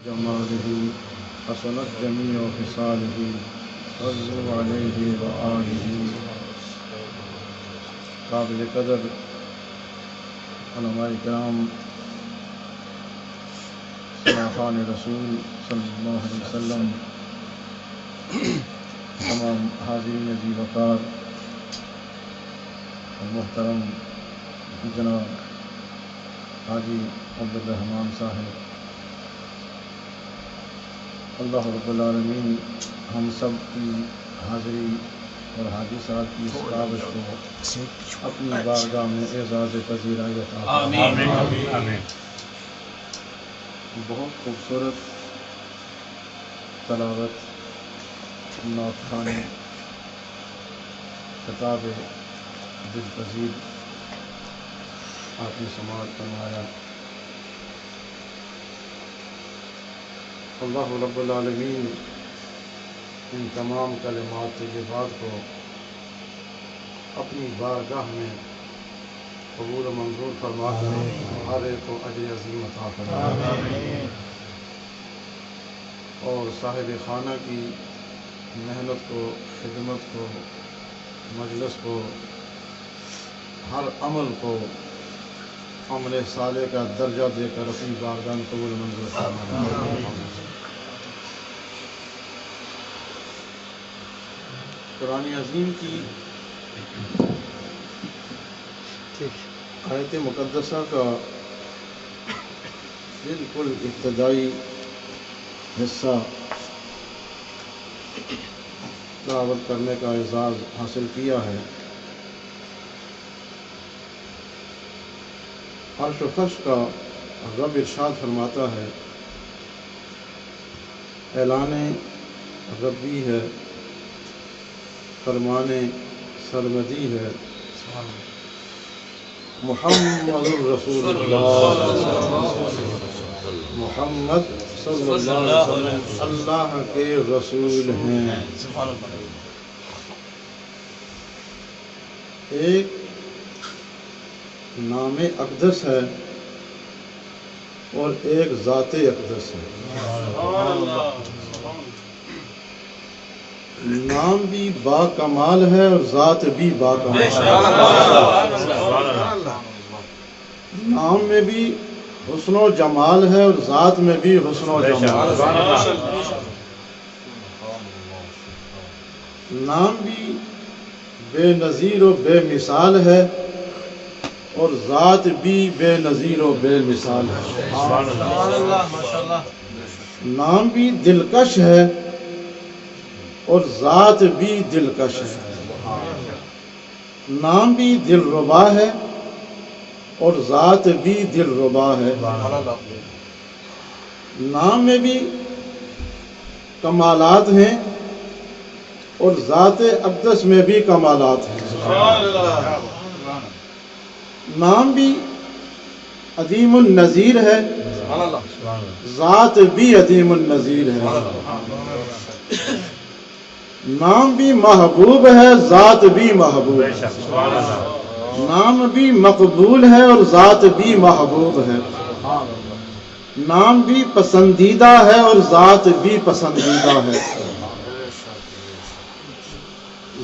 جماله حسنت جميع خصاله صلوا عليه وآله. قابل قدر علماء کرام، صحابہ رسول صلی اللہ علیہ وسلم، تمام حاضرین عزیز وقار اور محترم جناب حاجی عبدالرحمان صاحب، اللہ رب العالمین ہم سب کی حاضری اور حاجی صاحب کی اس کاوش کو اپنی بارگاہ میں اعزاز پذیرائی عطا فرمائے. بہت خوبصورت تلاوت، نعت خوانی، خطاب دلپذیر آپ نے سماعت فرمایا. اللہ رب العالمین ان تمام کلمات طیبات کو اپنی بارگاہ میں قبول و منظور فرما کر ہر ایک کو اجر عظیم عطا فرمائے، اور صاحب خانہ کی محنت کو، خدمت کو، مجلس کو، ہر عمل کو عمل صالح کا درجہ دے کر اپنی بارگاہ میں قبول و منظور فرمائے. قرآن عظیم کی آیت مقدسہ کا بالکل ابتدائی حصہ تلاوت کرنے کا اعزاز حاصل کیا ہے. عرش و فرش کا رب ارشاد فرماتا ہے، اعلان ربی ہے، فرمان سرمدی ہے، محمد الرسول اللہ، محمد صلی اللہ علیہ وسلم اللہ کے رسول ہیں. ایک نام اقدس ہے اور ایک ذات اقدس ہے. نام بھی با کمال ہے اور ذات بھی با کمال ہے. نام میں بھی حسن و جمال ہے اور ذات میں بھی حسن و جمال ہے. نام بھی بے نظیر و بے مثال ہے اور ذات بھی بے نظیر و بے مثال ہے. نام بھی دلکش ہے اور ذات بھی دلکش ہے. نام بھی دلربا ہے اور ذات بھی دلربا ہے. نام میں بھی کمالات ہیں اور ذات اقدس میں بھی کمالات ہیں. نام بھی عظیم النظیر ہے، ذات بھی عظیم النظیر ہے. نام بھی محبوب ہے، ذات بھی محبوب ہے. نام بھی مقبول ہے اور ذات بھی محبوب ہے. نام بھی پسندیدہ ہے اور ذات بھی پسندیدہ ہے.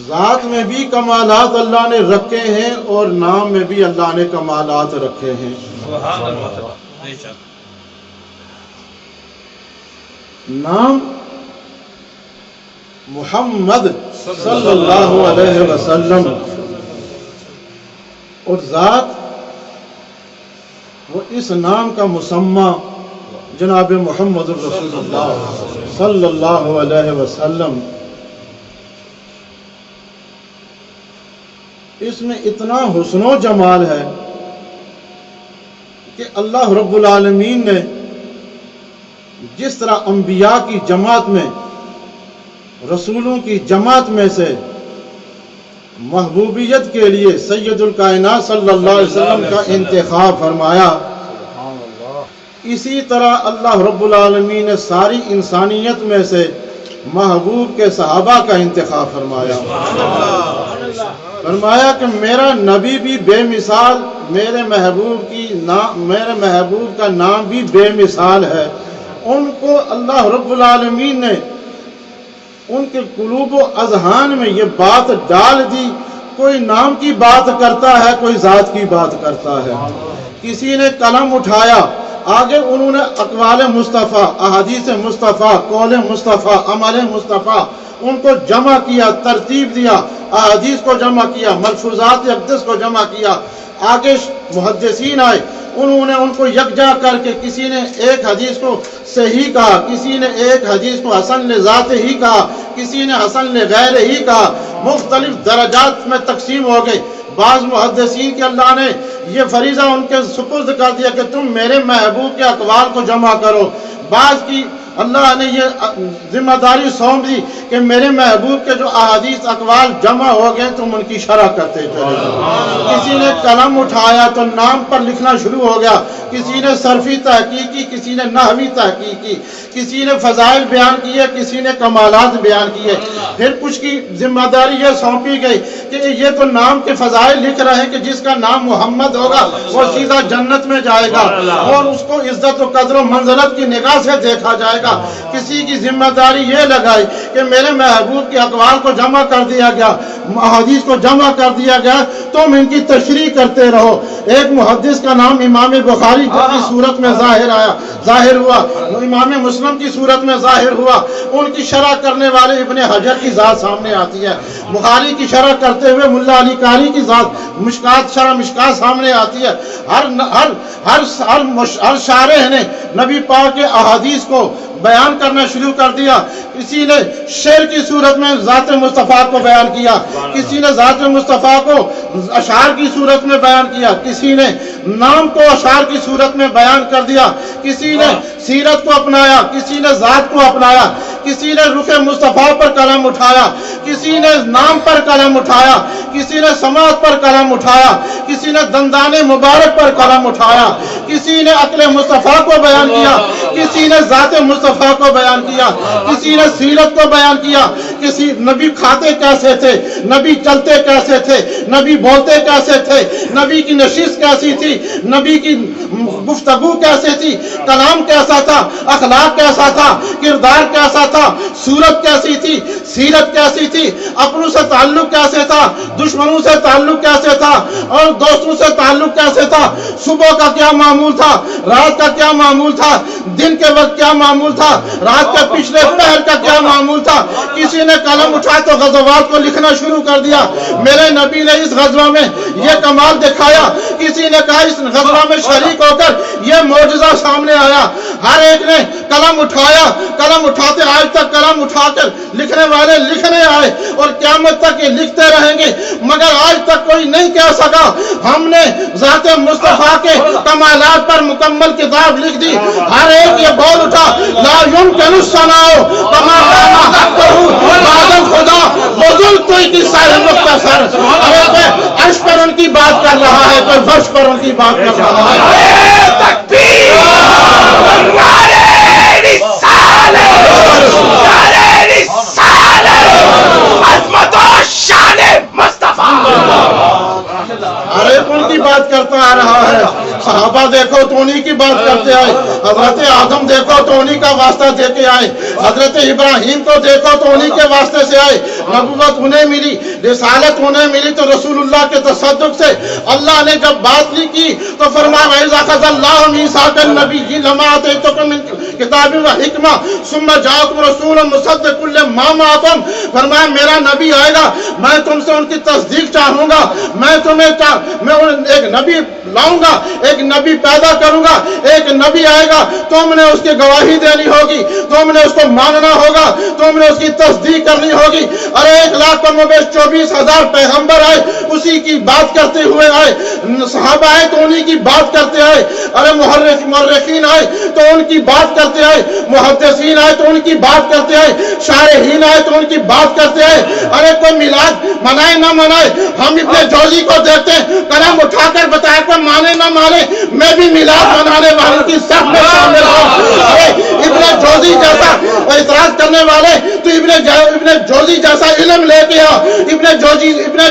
ذات میں بھی کمالات اللہ نے رکھے ہیں اور نام میں بھی اللہ نے کمالات رکھے ہیں. نام محمد صلی اللہ علیہ وسلم اور ذات وہ اس نام کا مسمى جناب محمد الرسول اللہ صلی اللہ علیہ وسلم. اس میں اتنا حسن و جمال ہے کہ اللہ رب العالمین نے جس طرح انبیاء کی جماعت میں، رسولوں کی جماعت میں سے محبوبیت کے لیے سید الکائنات صلی اللہ علیہ وسلم کا انتخاب فرمایا، اسی طرح اللہ رب العالمین نے ساری انسانیت میں سے محبوب کے صحابہ کا انتخاب فرمایا. فرمایا کہ میرا نبی بھی بے مثال، میرے محبوب کا نام بھی بے مثال ہے، ان کو اللہ رب العالمین نے ان کے قلوب و اذہان میں یہ بات ڈال دی، کوئی نام کی بات کرتا ہے، کوئی ذات کی بات کرتا ہے۔ کسی نے قلم اٹھایا، آگے انہوں نے اقوال مصطفیٰ، احادیث مصطفیٰ، قول مصطفیٰ، عمل مصطفیٰ، ان کو جمع کیا، ترتیب دیا، احادیث کو جمع کیا، ملفوظات اقدس کو جمع کیا۔ آگے محدثین آئے، انہوں نے ان کو یکجا کر کے کسی نے ایک حدیث کو صحیح کہا، کسی نے ایک حدیث کو حسن لذات ہی کہا، کسی نے حسن لغیر ہی کہا، مختلف درجات میں تقسیم ہو گئے۔ بعض محدثین کے اللہ نے یہ فریضہ ان کے سپرد کر دیا کہ تم میرے محبوب کے اقوال کو جمع کرو، بعض کی اللہ نے یہ ذمہ داری سونپ دی کہ میرے محبوب کے جو احادیث اقوال جمع ہو گئے تم ان کی شرح کرتے چلے جاؤ۔ کسی نے قلم اٹھایا تو نام پر لکھنا شروع ہو گیا، کسی نے صرفی تحقیق کی، کسی نے نحوی تحقیق کی، کسی نے فضائل بیان کیے، کسی نے کمالات بیان کیے۔ پھر کچھ کی ذمہ داری یہ سونپی گئی کہ یہ تو نام کے فضائل لکھ رہے ہیں کہ جس کا نام محمد ہوگا وہ سیدھا جنت میں جائے گا اور اس کو عزت و قدر و منزلت کی نگاہ سے دیکھا جائے گا۔ کسی کی ذمہ داری یہ لگائی کہ میرے محبوب کے اقوال کو جمع کر دیا گیا، حدیث کو جمع کر دیا گیا، تم ان کی تشریح کرتے رہو۔ ایک محدث کا نام امام بخاری کی صورت میں ظاہر ہوا، امام مسلم کی صورت میں ظاہر ہوا، ان کی شرح کرنے والے ابن حجر کی ذات سامنے آتی ہے، بخاری کی شرح کرتے ہوئے ملا علی قاری کی ذات مشکات شرح مشکات سامنے آتی ہے۔ ہر شارح نے نبی پاک کے احادیث کو بیان کرنا شروع کر دیا۔ کسی نے شعر کی صورت میں ذات مصطفیٰ کو بیان کیا، کسی نے ذات مصطفیٰ کو اشعار کی صورت میں بیان کیا، کسی نے نام کو اشعار کی صورت میں بیان کر دیا، کسی نے سیرت کو اپنایا، کسی نے ذات کو اپنایا، کسی نے رخ مصطفیٰ پر قلم اٹھایا، کسی نے نام پر قلم اٹھایا، کسی نے سماعت پر قلم اٹھایا، کسی نے دندان مبارک پر قلم اٹھایا، کسی نے عقل مصطفیٰ کو بیان کیا، کسی نے ذات مصطفیٰ کو بیان کیا، کسی نے سیرت کو بیان کیا، کسی نبی کھاتے کیسے تھے، نبی چلتے کیسے تھے، نبی بولتے کیسے تھے، نبی کی نشست کیسی تھی، نبی کی گفتگو کیسے تھی، کلام کیسا تھا، اخلاق کیسا تھا، کردار کیسا تھا، صورت کیسی تھی، سیرت کیسی تھی، اپنوں سے تعلق کیسے تھا، دشمنوں سے تعلق کیسے تھا اور دوستوں سے تعلق کیسے تھا، صبح کا کیا معمول تھا، رات کا کیا معمول تھا، دن کے وقت کیا معمول تھا، رات کے پچھلے پہر کا کیا معمول تھا۔ کسی نے قلم اٹھا تو غزوات کو لکھنا شروع کر دیا، میرے نبی نے اس غزوہ میں یہ کمال دکھایا، کسی نے کہا اس غزوہ میں شریک ہو کر یہ معجزہ سامنے آیا۔ ہر ایک نے قلم اٹھایا، قلم اٹھاتے آج تک قلم اٹھا کر لکھنے والے لکھنے آئے اور قیامت تک یہ لکھتے رہیں گے، مگر آج تک کوئی نہیں کہہ سکا ہم نے ذات مصطفیٰ کے کمالات پر مکمل کتاب لکھ دی۔ ہر ایک یہ بول اٹھا لا يمكن الثناء كما كان حقه بعد خدا بزرگ کوئی قصہ ہے مختصر، کوئی عرش پر ان کی بات کر رہا ہے، کوئی فرش پر ان کی بات کر رہا ہے۔ تکبیر عظمت و شان مصطفیٰ ہر ایک ان کی بات کرتا آ رہا ہے۔ صحابہ دیکھو تو انہی کی بات کرتے آئے، حضرت آدم دیکھو تو انہی کا واسطہ دے کے آئے، حضرت ابراہیم کو دیکھو تو انہی کے واسطے سے آئے، نبوت انہیں ملی، رسالت انہیں ملی تو رسول اللہ کے تصدق سے اللہ نے جب بات کی تو فرمایا وَإِذْ أَخَذَ اللَّهُ مِيثَاقَ النَّبِيِّينَ لَمَا آتَيْتُكُم مِّن کتاب و حکمہ ثم جاءکم رسول مصدق لما معکم، فرمایا میرا نبی آئے گا، میں تم سے ان کی تصدیق چاہوں گا، میں ایک نبی لاؤں گا، ایک نبی پیدا کروں گا، ایک نبی آئے گا، تم نے اس کی گواہی دینی ہوگی، تم نے اس کو ماننا ہوگا، تم نے اس کی تصدیق کرنی ہوگی۔ اور 1,24,000 پیغمبر آئے، اسی کی بات کرتے ہوئے آئے، صحابہ آئے تو انہی کی بات کرتے آئے، ارے مورخین آئے تو ان کی بات کرتے آئے، محدثین آئے تو ان کی بات کرتے آئے، شارحین آئے تو ان کی بات کرتے آئے۔ ارے کوئی میلاد منائے نہ منائے، ہم ابن جوزی کو دیکھتے ہیں قلم اٹھا کر بتایا کوئی مانے نہ مانے، میں بھی میلاد منانے والوں کی صف میں شامل ہوں۔ ارے ابن جوزی جیسا اعتراض کرنے والے تو ابن جوزی جیسا علم لے کے آ، ابن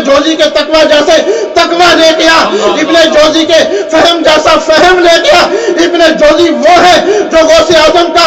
جوزی کے تقوی جیسے تقوی لے کے آ، ابن جوزی کے فہم جیسا فہم لے کے آ۔ ابن جوزی وہ ہے جو غوث اعظم کا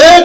1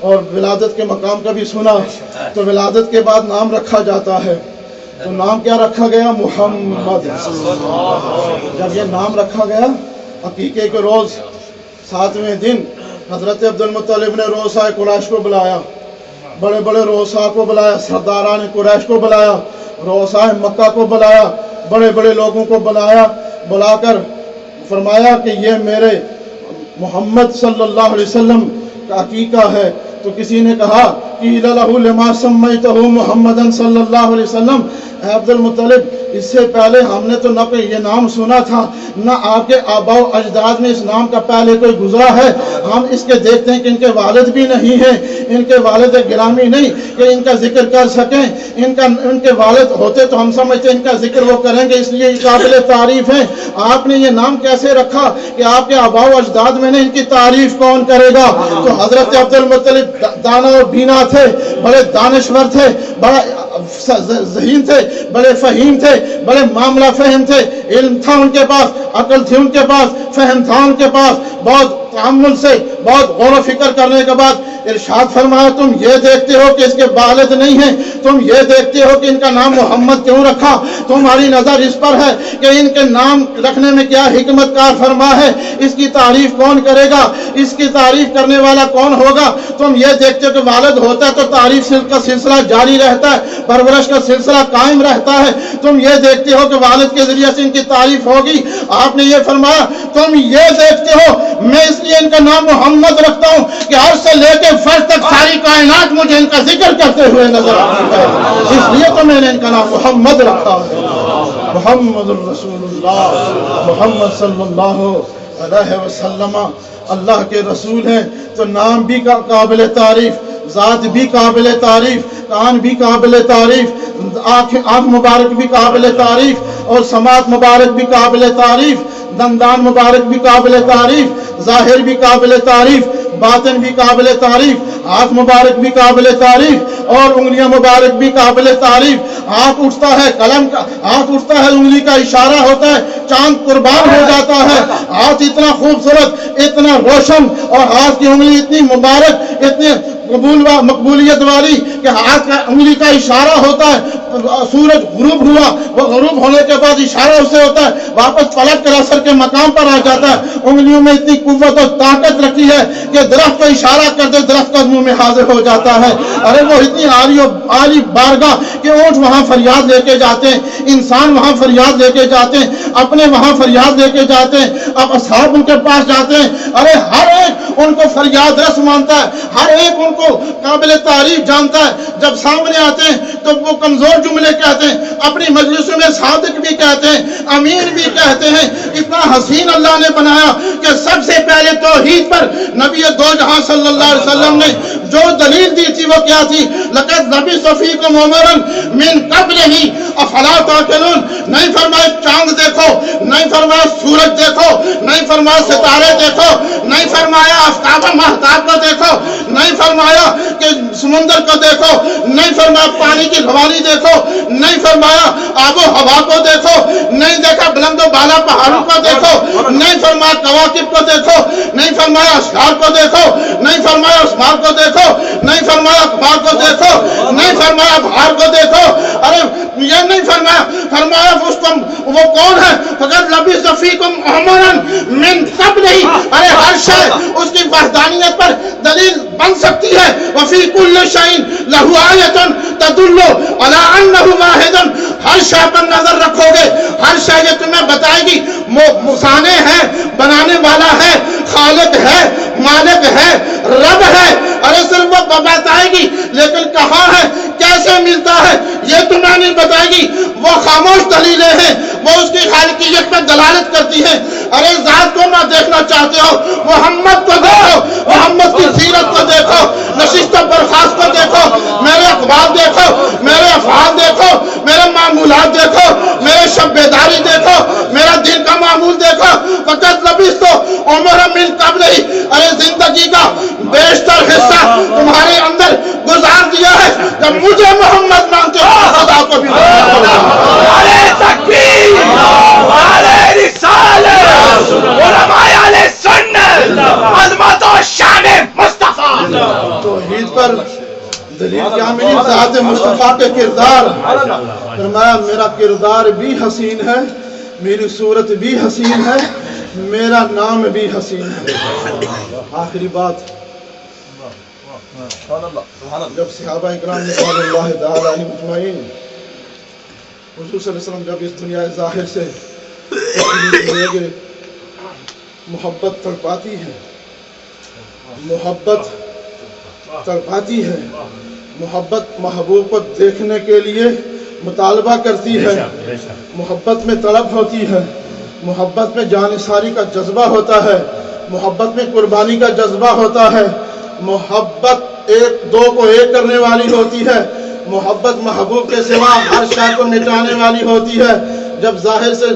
اور ولادت کے مقام کا بھی سنا. تو ولادت کے بعد نام رکھا جاتا ہے. تو نام کیا رکھا گیا؟ محمد. جب یہ نام رکھا گیا عقیقے کے روز 7ویں دن حضرت عبد المطلب نے رؤسائے قریش کو بلایا، بڑے بڑے رؤساء کو بلایا، سرداران قریش کو بلایا، رؤسائے مکہ کو بلایا، بڑے بڑے لوگوں کو بلا کر فرمایا کہ یہ میرے محمد صلی اللہ علیہ وسلم کا عقیقہ ہے. تو کسی نے کہا قیل لہ لما سمیتہ محمدً صلی اللہ علیہ وسلم، اے عبد المطلب اس سے پہلے ہم نے تو نہ کوئی یہ نام سنا تھا، نہ آپ کے آباء و اجداد میں اس نام کا پہلے کوئی گزرا ہے. ہم اس کے دیکھتے ہیں کہ ان کے والد بھی نہیں ہیں، ان کے والد گرامی نہیں کہ ان کا ذکر کر سکیں. ان کے والد ہوتے تو ہم سمجھتے ان کا ذکر وہ کریں گے، اس لیے قابل تعریف ہیں. آپ نے یہ نام کیسے رکھا کہ آپ کے آباء و اجداد میں نے ان کی تعریف کون کرے گا؟ تو حضرت عبد المطلب دانا اور بینا تھے، بڑے دانشور تھے، بڑا ذہین تھے، بڑے فہیم تھے، بڑے معاملہ فہم تھے. علم تھا ان کے پاس، عقل تھی ان کے پاس، فہم تھا ان کے پاس. بہت تعامل سے، بہت غور و فکر کرنے کے بعد ارشاد فرمایا تم یہ دیکھتے ہو کہ اس کے والد نہیں ہیں، تم یہ دیکھتے ہو کہ ان کا نام محمد کیوں رکھا؟ تمہاری نظر اس پر ہے کہ ان کے نام رکھنے میں کیا حکمت کار فرما ہے؟ اس کی تعریف کون کرے گا؟ اس کی تعریف کرنے والا کون ہوگا؟ تم یہ دیکھتے ہو کہ والد ہوتا ہے تو تعریف کا سلسلہ جاری رہتا ہے، پرورش کا سلسلہ قائم رہتا ہے. تم یہ دیکھتے ہو کہ والد کے ذریعے سے ان کی تعریف ہوگی. آپ نے یہ فرمایا تم یہ دیکھتے ہو میں اس لیے ان کا نام محمد رکھتا ہوں کہ عرش سے لے کے فرش تک ساری کائنات مجھے ان کا ذکر کرتے ہوئے نظر آتی ہے، اس لیے تو میں نے ان کا نام محمد رکھا ہے. محمد الرسول اللہ، محمد صلی اللہ علیہ وسلم اللہ کے رسول ہیں. تو نام بھی قابل تعریف، ذات بھی قابل تعریف، کان بھی قابل تعریف، آنکھ مبارک بھی قابل تعریف، اور سماعت مبارک بھی قابل تعریف، دندان مبارک بھی قابل تعریف، ظاہر بھی قابل تعریف، باطن بھی قابل تعریف، ہاتھ مبارک بھی قابل تعریف، اور انگلیاں مبارک بھی قابل تعریف. ہاتھ اٹھتا ہے، قلم کا ہاتھ اٹھتا ہے، انگلی کا اشارہ ہوتا ہے، چاند قربان ہو جاتا ہے. ہاتھ اتنا خوبصورت، اتنا روشن، اور ہاتھ کی انگلی اتنی مبارک، اتنی مقبولیت والی کہ ہاتھ کا انگلی کا اشارہ ہوتا ہے. سورج غروب ہوا، وہ غروب ہونے کے بعد اشارہ اسے ہوتا ہے، واپس پلٹ کر اثر کے مقام پر آ جاتا ہے. انگلیوں میں اتنی قوت اور طاقت رکھی ہے کہ درخت کو اشارہ کر دے درخت کا منہ میں حاضر ہو جاتا ہے. ارے وہ اتنی عالی بارگاہ کہ اونٹ وہاں فریاد لے کے جاتے ہیں، انسان وہاں فریاد لے کے جاتے ہیں، اپنے وہاں فریاد لے کے جاتے ہیں، اب اصحاب ان کے پاس جاتے ہیں. ارے ہر ایک ان کو فریاد رس مانتا ہے، ہر ایک ان کو قابل تعریف جانتا ہے. جب سامنے آتے ہیں تو وہ کمزور جملے کہتے ہیں، اپنی مجلسوں میں صادق بھی کہتے ہیں، امین بھی کہتے ہیں. اتنا حسین اللہ نے بنایا کہ سب سے پہلے توحید پر نبی دو جہاں صلی اللہ علیہ وسلم نے جو دلیل دی تھی وہ کیا تھی؟ لقد لبث فیکم عمرا من قبلہ افلا تعقلون. نہیں فرمایا چاند دیکھو، نہیں فرمایا سورج دیکھو، نہیں فرمایا ستارے دیکھو، نہیں فرمایا آفتاب و مہتاب کو دیکھو، نہیں فرمایا کہ سمندر کو دیکھو، نہیں فرمایا پانی کی روانی دیکھو، نہیں فرمایا آب و ہوا کو دیکھو، نہیں دیکھا بلند و بالا پہاڑوں کو دیکھو، نہیں فرمایا کواکب کو دیکھو، نہیں فرمایا اشجار کو دیکھو، نہیں فرمایا اسمار کو دیکھو، نہیں فرمایا اخبار کو دیکھو، نہیں فرمایا بہار کو دیکھو. ارے یہ نہیں فرمایا، فرمایا وہ کون ہے؟ فقط لبث فیکم عمرا من قبلہ. ارے ہر شے اس کی وحدانیت پر دلیل بن سکتی ہے. وفی کل شیء لہ آیۃ تدل علی انہ واحد. ہر شے پر نظر رکھو گے، ہر شے یہ تمہیں بتائے گی مصانع ہے، بنانے والا ہے، خالق ہے، مالک ہے، رب ہے. ارے صرف وہ بتائے گی، لیکن کہاں ہے، کیسے ملتا ہے، یہ تمہیں نہیں بتائے گی. وہ خاموش دلیلیں ہیں، وہ اس کی خالقیت پر دلالت کرتی ہیں. ارے ذات کو نہ دیکھنا چاہتے ہو، محمد کو دیکھو، محمد کی سیرت کو دیکھو، نشست و برخاست کو دیکھو، میرے اقوال دیکھو، میرے افعال دیکھو، میرے معمولات دیکھو، میرے شب بیداری دیکھو، میرا دن کا معمول دیکھو. فقط لبثت عمرا من قبلہ. ارے زندگی کا بیشتر حصہ تمہارے اندر گزار دیا ہے. جب مجھے محمد مانتے ہو خدا کو بھی نعرہ تکبیر، نعرہ رسالت، علماء اہل سنت، عظمت و شان مصطفیٰ. توحید پر دلیل کیا ملی؟ ذات مصطفیٰ کے کردار. فرمایا میرا کردار بھی حسین ہے، میری صورت بھی حسین ہے، میرا نام بھی حسین ہے. آخری بات، جب صحابہ اکرام رضوان اللہ تعالی علیہم اجمعین حضور صلی اللہ علیہ وسلم جب اس دنیا ظاہر سے لے گئے، محبت تڑپاتی ہے، محبت تڑپاتی ہے، محبت محبوب کو دیکھنے کے لیے مطالبہ کرتی ہے، محبت میں طلب ہوتی ہے، محبت میں جانثاری کا جذبہ ہوتا ہے، محبت میں قربانی کا جذبہ ہوتا ہے، محبت ایک دو کو ایک کرنے والی ہوتی ہے، محبت محبوب کے سوا ہر شے کو مٹانے والی ہوتی ہے. جب ظاہر سے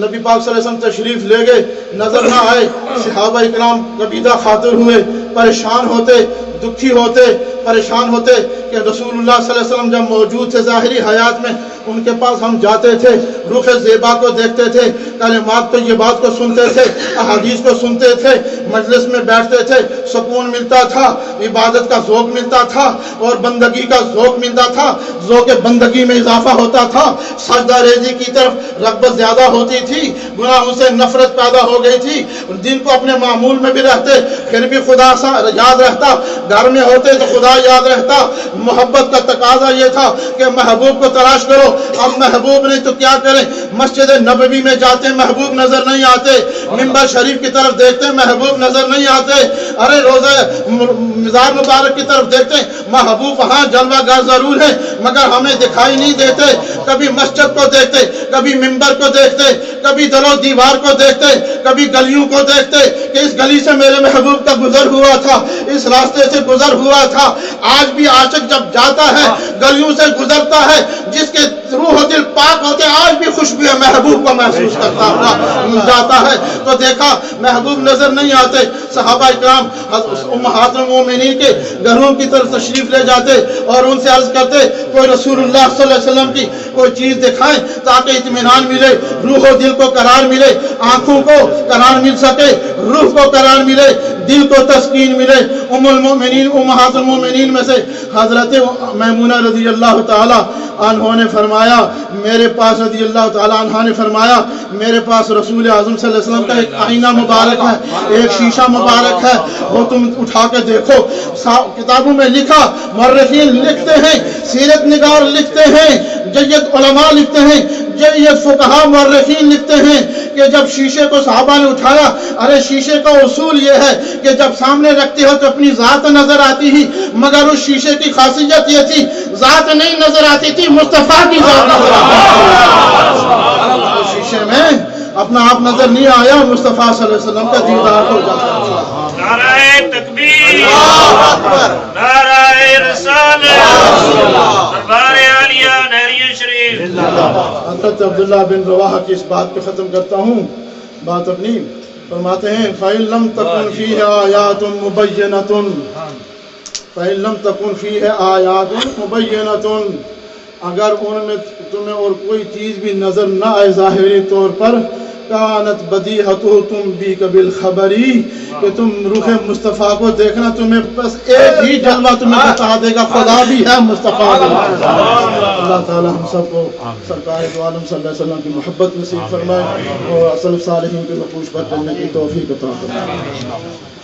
نبی پاک صلی اللہ علیہ وسلم تشریف لے گئے، نظر نہ آئے، صحابہ اکرام کبیدہ خاطر ہوئے، پریشان ہوتے، دکھی ہوتے، پریشان ہوتے کہ رسول اللہ صلی اللہ علیہ وسلم جب موجود تھے ظاہری حیات میں، ان کے پاس ہم جاتے تھے، رخ زیبا کو دیکھتے تھے، کلمات کو، یہ بات کو سنتے تھے، احادیث کو سنتے تھے، مجلس میں بیٹھتے تھے، سکون ملتا تھا، عبادت کا ذوق ملتا تھا اور بندگی کا ذوق ملتا تھا، ذوق بندگی میں اضافہ ہوتا تھا، سجدہ ریزی کی طرف رغبت زیادہ ہوتی تھی، گناہوں سے نفرت پیدا ہو گئی تھی. دن کو اپنے معمول میں بھی رہتے پھر بھی خدا سا یاد رہتا، گھر میں ہوتے تو خدا یاد رہتا. محبت کا تقاضا یہ تھا کہ محبوب کو تلاش کرو. اب محبوب نہیں تو کیا کریں؟ مسجد نبوی میں جاتے محبوب نظر نہیں آتے، منبر شریف کی طرف دیکھتے محبوب نظر نہیں آتے، ارے روزہ مزار مبارک کی طرف دیکھتے محبوب وہاں جلوہ گر ضرور ہے مگر ہمیں دکھائی نہیں دیتے. کبھی مسجد کو دیکھتے، کبھی منبر کو دیکھتے، کبھی دل و دیوار کو دیکھتے، کبھی گلیوں کو دیکھتے کہ اس گلی سے میرے محبوب کا گزر ہوا تھا، اس راستے سے گزر ہوا تھا. آج بھی عاشق جب جاتا ہے گلیوں سے گزرتا ہے، جس کے روح و دل پاک ہوتے آج بھی خوشبو محبوب کو محسوس کرتا ہوا جاتا ہے. تو دیکھا محبوب نظر نہیں آتے. صحابہ اکرام امہات المومنین کے گھروں کی طرف تشریف لے جاتے اور ان سے عرض کرتے کوئی رسول اللہ صلی اللہ علیہ وسلم کی کوئی چیز دکھائیں تاکہ اطمینان ملے، روح و دل کو قرار ملے، آنکھوں کو قرار مل سکے، روح کو قرار ملے، دل کو تسکین ملے. ام المؤمنین امہات المومنین میں سے حضرت میمونہ رضی اللہ تعالی عنہ نے فرمایا، میرے پاس رضی اللہ تعالی عنہ نے فرمایا میرے پاس رسول اعظم صلی اللہ علیہ وسلم کا ایک آئینہ مبارک ہے، ایک شیشہ مبارک ہے، وہ تم اٹھا کے دیکھو. کتابوں میں لکھا، مورخین لکھتے ہیں، سیرت نگار لکھتے ہیں، جید علماء لکھتے ہیں، جید فقہاء مورخین لکھتے ہیں کہ جب شیشے کو صحابہ نے اٹھایا، ارے شیشے کا اصول یہ ہے کہ جب سامنے رکھتے ہو تو اپنی ذات نظر آتی ہی، مگر اس شیشے کی خاصیت یہ تھی ذات نہیں نظر آتی تھی، مصطفیٰ کی ذات نظر آتی تھی. شیشے میں اپنا آپ نظر نہیں آیا، مصطفیٰ صلی اللہ علیہ وسلم کا دیدار ہو جاتا تھا. نعرہ تکبیر، نعرہ رسالت، دربار عالیہ نہریہ شریف. حضرت عبداللہ بن رواحہ کی اس بات پہ ختم کرتا ہوں بات اپنی. فرماتے ہیں فَإِن لَمْ تَكُنْ فِيهِ آيَاتٌ مُبَيِّنَةٌ، فَإِن لَمْ تَكُنْ فِيهِ آيَاتٌ مُبَيِّنَةٌ، اگر ان میں تمہیں اور کوئی چیز بھی نظر نہ آئے ظاہری طور پر، کانت بدیہتہ تم بھی قبل خبری، کہ تم روح مصطفیٰ کو دیکھنا تمہیں بس ایک ہی جلوہ تمہیں بتا دے گا خدا بھی ہے مصطفیٰ بھی ہے. اللہ تعالی ہم سب کو سرکار دو عالم صلی اللہ علیہ وسلم کی محبت نصیب فرمائے اور سلف صالحین کے نقوش پر چلنے کی توفیق عطا فرمائے.